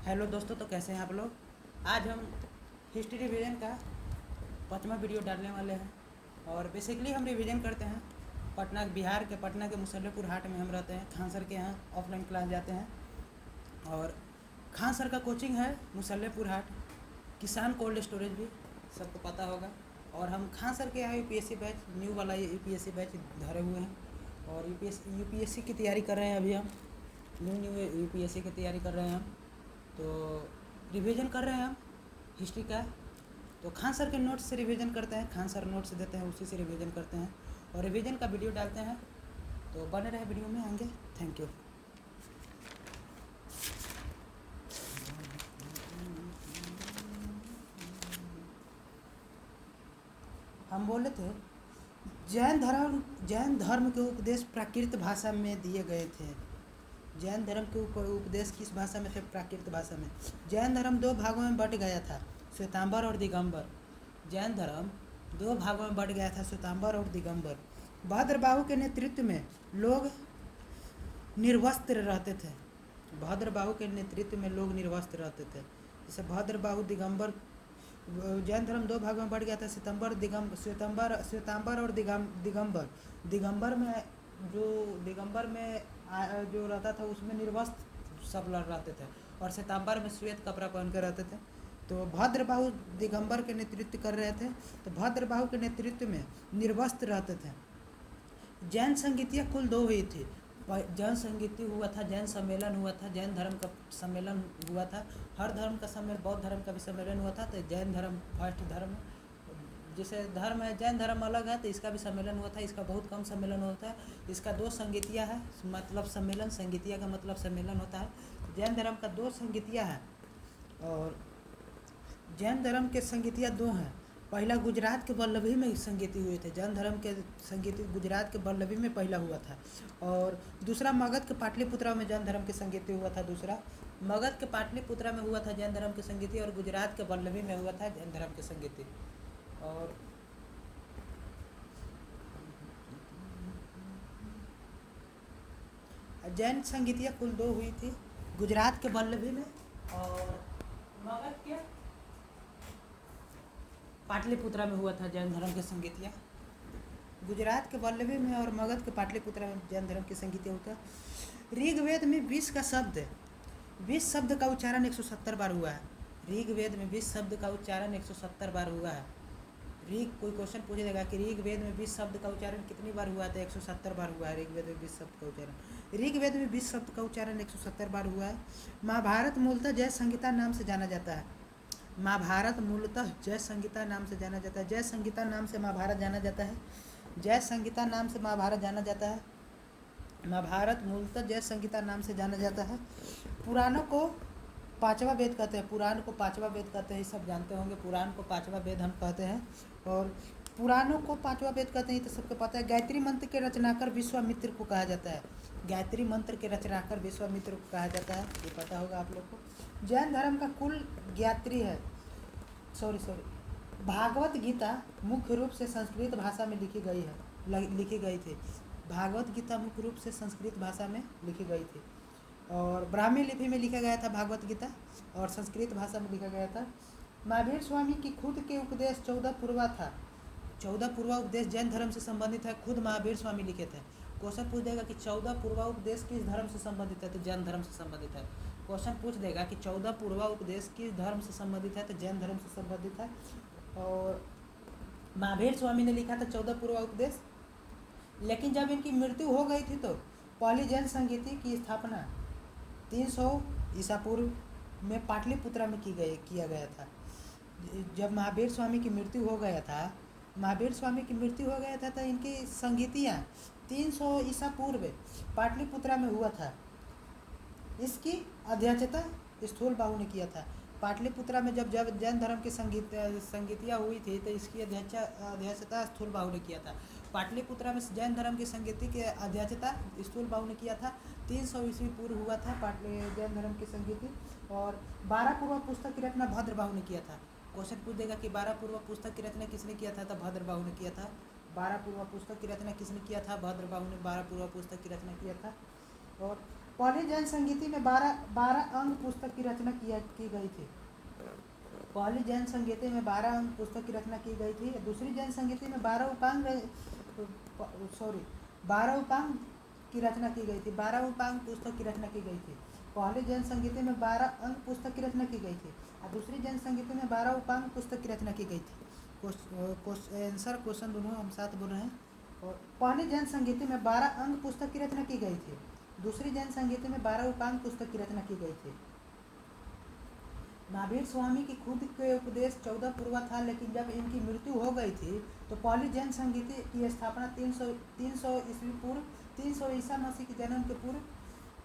Hello दोस्तों, तो कैसे हैं आप लोग। आज हम हिस्ट्री रिवीजन का 5वां वीडियो डालने वाले हैं। और बेसिकली हम रिवीजन करते हैं पटना, बिहार के पटना के मुसल्लेपुर हाट में हम रहते हैं। खान सर के यहाँ ऑफलाइन क्लास जाते हैं। और खान सर का कोचिंग है मुसल्लेपुर हाट, किसान कोल्ड स्टोरेज भी सबको पता होगा। और हम खान सर के यहाँ यूपीएससी बैच, न्यू वाला यूपीएससी बैच धरे हुए हैं। और यूपीएससी की तैयारी कर रहे हैं। अभी हम न्यू यूपीएससी की तैयारी कर रहे हैं हम। तो रिवीजन कर रहे हैं हम हिस्ट्री का। तो खान सर के नोट्स से रिवीजन करते हैं, खान सर नोट्स देते हैं, उसी से रिवीजन करते हैं और रिवीजन का वीडियो डालते हैं। तो बने रहे वीडियो में आएंगे। Thank you. हम बोले थे जैन धर्म के उपदेश प्राकृत भाषा में दिए गए थे। जैन धर्म के उपदेश किस भाषा में थे? प्राकृत भाषा में। जैन धर्म 2 भागों में बट गया था, श्वेतांबर और दिगंबर। जैन धर्म 2 भागों में बट गया था, श्वेतांबर और दिगंबर। भद्रबाहु के नेतृत्व में लोग निर्वस्त्र रहते थे। भद्रबाहु के नेतृत्व में लोग निर्वस्त्र रहते थे। जैसे भद्रबाहु दिगंबर। जैन धर्म 2 भागों में बढ़ गया था, श्वेतांबर और दिगंबर। दिगंबर में जो रहता था उसमें निर्वस्त्र सब लोग रहते थे और श्वेतांबर में श्वेत कपड़ा पहन कर रहते थे। तो भद्रबाहु दिगंबर के नेतृत्व कर रहे थे। तो भद्रबाहु के नेतृत्व में निर्वस्त्र रहते थे। जैन संगीतियाँ कुल 2 हुई थी। जैन संगीति हुआ था, जैन सम्मेलन हुआ था, जैन धर्म का सम्मेलन हुआ था। हर धर्म का सम्मेलन, बौद्ध धर्म का भी सम्मेलन हुआ था। तो जैन धर्म फर्स्ट धर्म, जैसे धर्म है जैन धर्म अलग है तो इसका भी सम्मेलन हुआ था। इसका बहुत कम सम्मेलन होता है। इसका 2 संगीतियाँ है, मतलब सम्मेलन। संगीतिया का मतलब सम्मेलन होता है। जैन धर्म का 2 संगीतियाँ है और जैन धर्म के संगीतियाँ 2 हैं। पहला गुजरात के वल्लभी में संगीति हुए थे। जैन धर्म के संगीति गुजरात के वल्लभी में पहला हुआ था। और दूसरा मगध के पाटलिपुत्रा में जैन धर्म के संगीति हुआ था। दूसरा मगध के पाटलिपुत्रा में हुआ था जैन धर्म के संगीति और गुजरात के वल्लभी में हुआ था जैन धर्म के संगीति। और जैन संगीतियाँ कुल 2 हुई थी, गुजरात के वल्लभी में और मगध के पाटलिपुत्रा में हुआ था जैन धर्म के संगीतियाँ। गुजरात के वल्लभी में और मगध के पाटलिपुत्रा में जैन धर्म की संगीतियाँ होता है। ऋग्वेद में 20 शब्द का उच्चारण 170 बार हुआ है। ऋग्वेद में 20 शब्द का उच्चारण 170 बार हुआ है। कोई क्वेश्चन पूछ देगा कि ऋग्वेद में 20 शब्द का उच्चारण कितनी बार हुआ? तो 170 बार हुआ है ऋग्वेद में 20 शब्द का उच्चारण। ऋग्वेद में 20 शब्द का उच्चारण 170 बार हुआ है। महाभारत मूलतः जय संहिता नाम से जाना जाता है। महाभारत मूलतः जय संहिता नाम से जाना जाता है। जय संहिता नाम से महाभारत जाना जाता है। जय संहिता नाम से महाभारत जाना जाता है। महाभारत मूलतः जय संहिता नाम से जाना जाता है। पुराणों को 5वां वेद कहते हैं। पुराण को 5वां वेद कहते हैं, सब जानते होंगे। पुराण को 5वां वेद हम कहते हैं और पुराणों को 5वां वेद कहते हैं, तो सबको पता है। गायत्री मंत्र के रचनाकार विश्वामित्र को कहा जाता है। गायत्री मंत्र के रचनाकार विश्वामित्र को कहा जाता है, ये पता होगा आप लोग को। जैन धर्म का कुल ज्ञात्री है। भागवत गीता मुख्य रूप से संस्कृत भाषा में लिखी गई थी। भागवत गीता मुख्य रूप से संस्कृत भाषा में लिखी गई थी और ब्राह्मी लिपि में लिखा गया था भागवत गीता और संस्कृत भाषा में लिखा गया था। महावीर स्वामी की खुद के उपदेश 14 पूर्वा था। 14 पूर्वा उपदेश जैन धर्म से संबंधित है, खुद महावीर स्वामी लिखे थे। क्वेश्चन पूछ देगा कि 14 पूर्वा उपदेश किस धर्म से संबंधित है? तो जैन धर्म से संबंधित है। क्वेश्चन पूछ देगा कि 14 पूर्वा उपदेश किस धर्म से संबंधित है? तो जैन धर्म से संबंधित है। और महावीर स्वामी ने लिखा था 14 पूर्वा उपदेश। लेकिन जब इनकी मृत्यु हो गई थी तो पहली जैन संगीति की स्थापना 300 ईसा पूर्व में पाटलिपुत्रा में किया गया था। जब महावीर स्वामी की मृत्यु हो गया था तो इनकी संगीतियाँ 300 ईसा पूर्व पाटलिपुत्रा में हुआ था। इसकी अध्यक्षता स्थूलबाहु ने किया था। पाटलिपुत्रा में जब जैन धर्म की संगीतियाँ हुई थी तो इसकी अध्यक्षता स्थूलबाहु ने किया था। पाटलिपुत्रा में जैन धर्म की संगीति की अध्यक्षता स्थूलबाहु ने किया था। 300 ईस्वी पूर्व हुआ था जैन धर्म की संगीति। और 12 पूर्व पुस्तक की रचना भद्रबाहु ने किया था। क्वेश्चन पूछ देगा कि 12 पूर्व पुस्तक की रचना किसने किया था? तो भद्रबाहु ने किया था। 12 पूर्व पुस्तक की रचना किसने किया था? भद्रबाहु ने 12 पूर्व पुस्तक की रचना किया था। और पहली जैन संगीति में 12 अंग पुस्तक की रचना की गई थी। पहली जैन संगीति में 12 अंग पुस्तक की रचना की गई थी। दूसरी जैन संगीति में 12 उपांग की रचना की गई थी। 12 उपांग पुस्तक की रचना की गई थी। पहली जैन संगीति में 12 अंग पुस्तक की रचना की गई थी और दूसरी जैन संगीति में 12 उपांग पुस्तक की रचना की गई थी। आंसर क्वेश्चन दोनों हम साथ बोल रहे हैं। और पहली जैन संगीति में 12 अंग पुस्तक की रचना की गई थी। दूसरी जैन संगीति में 12 उपांग पुस्तक की रचना की गई थी। महावीर स्वामी की खुद के उपदेश 14 पूर्वा था, लेकिन जब इनकी मृत्यु हो गई थी तो पहली जैन संगीति की स्थापना 300 ईस्वी पूर्व 300 ईसा मसीह के जन्म के पूर्व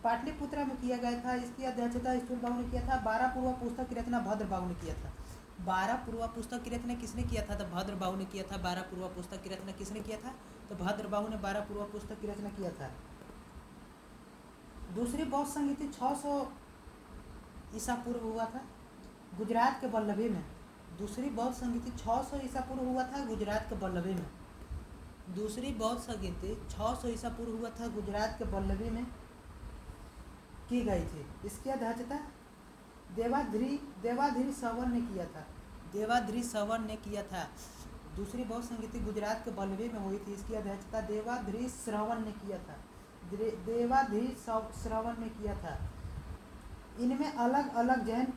पाटलिपुत्रा में किया गया था। इसकी अध्यक्षता स्थूलबाहु ने किया था। 12 पूर्वा पुस्तक की रचना भद्रबाहु ने किया था। 12 पूर्वा पुस्तक की रचना किसने किया था? तो भद्रबाहु ने किया था। 12 पूर्वा पुस्तक की रचना किसने किया था? तो भद्रबाहु ने 12 पूर्वा पुस्तक की रचना किया था। दूसरी बौद्ध संगीति 600 ईसा पूर्व हुआ था गुजरात के वल्लभी में। दूसरी बौद्ध संगीति 600 ईसा पूर्व हुआ था गुजरात के वल्लभी में। दूसरी बौद्ध संगीति 600 ईसा पूर्व हुआ था गुजरात के वल्लभी में की गई थी। इसकी अध्यक्षता देवाधिरी सवन ने किया था। देवाधिरी सवन ने किया था। दूसरी बौद्ध संगीति गुजरात के वल्लभी में हुई थी। इसकी अध्यक्षता देवाधिरी श्रवण ने किया था। देवाधिरी श्रवण ने किया था। इनमें अलग अलग जैन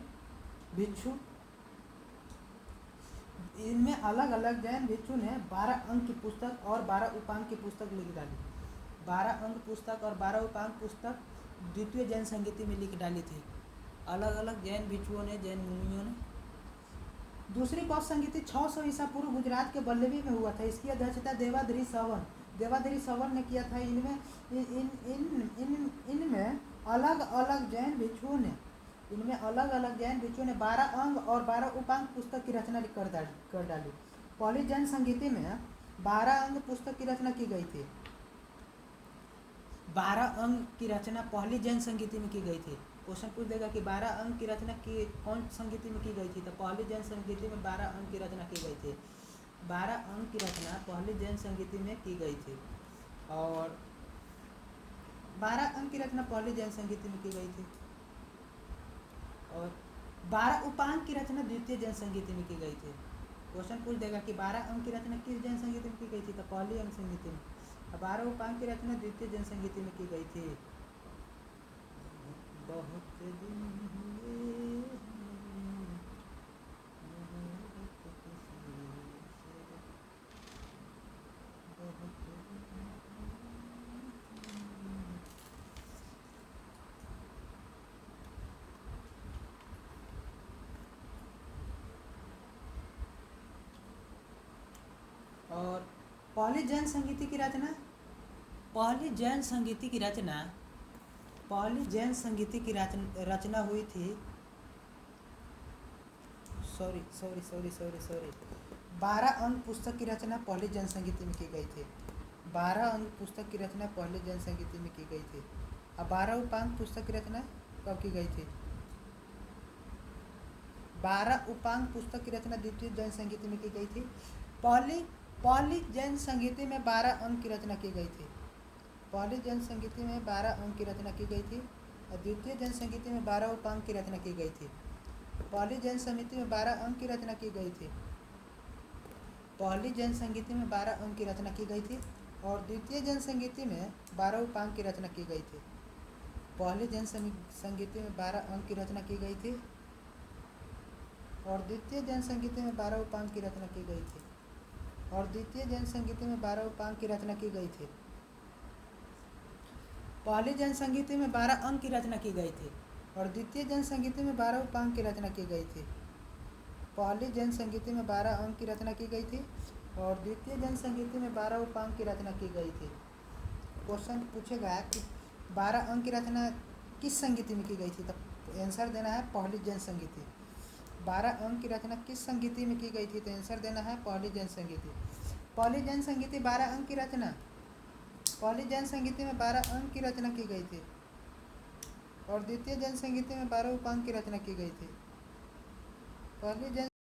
भिक्षु ने 12 अंक की पुस्तक और 12 उपांग की पुस्तक लिख डाली। 12 अंक पुस्तक और 12 उपांग पुस्तक द्वितीय जैन संगीति में लिख डाली थी। अलग अलग जैन भिक्षुओं ने, जैन मुनियों ने। दूसरी बौद्ध संगीति 600 ईसा पूर्व गुजरात के वल्लभी में हुआ था। इसकी अध्यक्षता देवाधिरी सवन ने किया था। इनमें अलग अलग जैन भिक्षुओं ने 12 अंग और 12 उपांग पुस्तक की रचना कर डाली। पहली जैन संगीति में 12 अंग पुस्तक की रचना की गई थी। 12 अंग की रचना पहली जैन संगीति में की गई थी। क्वेश्चन पूछ देगा कि 12 अंग की रचना की कौन संगीति में की गई थी? तो पहली जैन संगीति में 12 अंग की रचना की गई थी। 12 अंग की रचना पहली जैन संगीति में की गई थी और 12 अंग की रचना पहली जैन संगीति में की गई थी और 12 उपांग की रचना द्वितीय जैन संगीति में की गई थी। क्वेश्चन पूछ देगा कि 12 अंग की रचना किस जैन संगीति में की गई थी? तो पहली अंग संगीति में। 12 उपांग की रचना द्वितीय जैन संगीति में की गई थी। बहुत दिन हुए और पहली जैन संगीति की रचना हुई थी। सॉरी 12 अंग पुस्तक की रचना पहली जैन संगीति में की गई थी। 12 अंग पुस्तक की रचना पहली जैन संगीति में की गई थी और 12 उपांग पुस्तक की रचना कब की गई थी? 12 उपांग पुस्तक की रचना द्वितीय जैन संगीति में की गई थी। पहली जैन संगीति में 12 अंग की रचना की गई थी। पहली जैन संगीति में 12 अंग की रचना की गई थी और द्वितीय जैन संगीति में 12 उपांग की रचना की गई थी। पहली जैन संगीति में 12 अंग की रचना की गई थी। पहली जैन संगीति में 12 अंग की रचना की गई थी और द्वितीय जैन संगीति में 12 उपांग की रचना की गई थी। पहली जैन संगीति में 12 अंग की रचना की गई थी और द्वितीय जैन संगीति में 12 उपांग की रचना की गई थी और द्वितीय जैन संगीति में 12 उपांग की रचना की गई थी। पहली जैन संगीति में 12 अंग की रचना की गई थी और द्वितीय जैन संगीति में 12 उपांग की रचना की गई थी। पहली जैन संगीति में 12 अंग की रचना की गई थी और द्वितीय जैन संगीति में 12 उपांग की रचना की गई थी। क्वेश्चन पूछेगा कि 12 अंग की रचना किस संगीति में की गई थी? तो आंसर देना है पहली जैन संगीति। 12 अंग की रचना किस संगीति में की गई थी? तो आंसर देना है पहली जैन संगीति। पहली जैन संगीति 12 अंग की रचना पहली जैन संगीति में 12 अंग की रचना की गई थी और द्वितीय जैन संगीति में 12 उपांग की रचना की गई थी। पहली जैन